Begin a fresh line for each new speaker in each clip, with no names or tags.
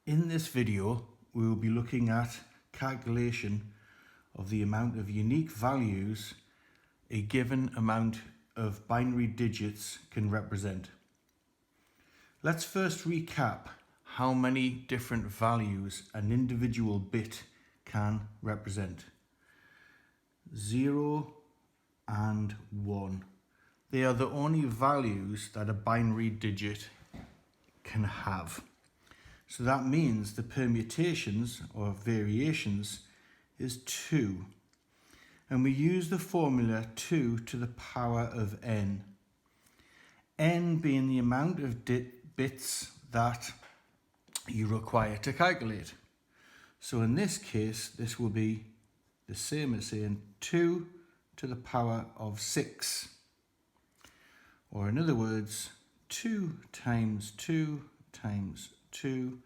In this video, we will be looking at calculation of the amount of unique values a given amount of binary digits can represent. Let's first recap how many different values an individual bit can represent. 0 and 1. They are the only values that a binary digit can have. So that means the permutations or variations is 2. And we use the formula 2 to the power of n. N being the amount of bits that you require to calculate. So in this case, this will be the same as saying 2 to the power of 6. Or in other words, 2 times 2 times 2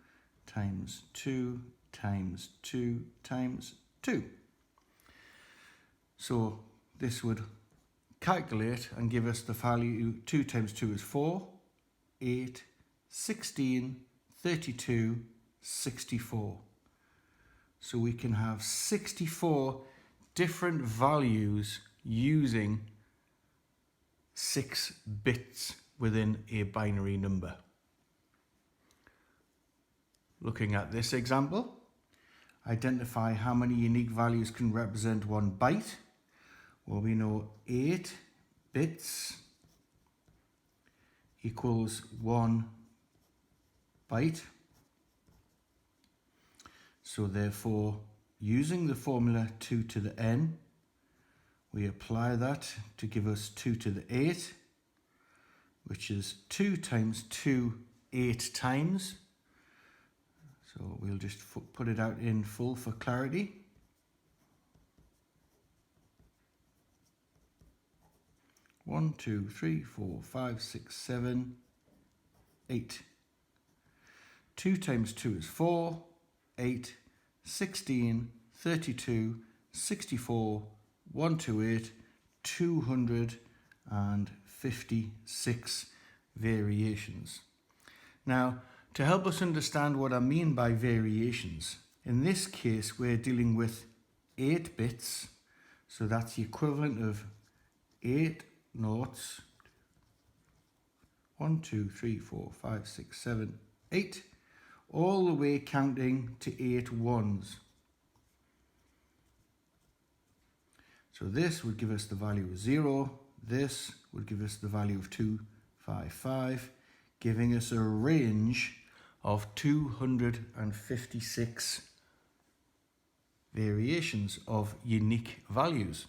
times 2 times 2 times 2. So this would calculate and give us the value 2 times 2 is 4, 8, 16, 32, 64. So we can have 64 different values using 6 bits within a binary number. Looking at this example, identify how many unique values can represent 1 byte. Well, we know 8 bits equals 1 byte. So therefore, using the formula 2 to the n, we apply that to give us 2 to the 8, which is 2 times 2, 8 times. So we'll just put it out in full for clarity. One, 2, 3, 4, 5, 6, 7, 8. 2 times 2 is 4, 8, 16, 32, 64, 128, 256 variations. Now, to help us understand what I mean by variations, in this case we're dealing with 8 bits, so that's the equivalent of 8 noughts, 1, 2, 3, 4, 5, 6, 7, 8, all the way counting to 8 ones. So this would give us the value of 0, this would give us the value of 255, giving us a range of 256 variations of unique values.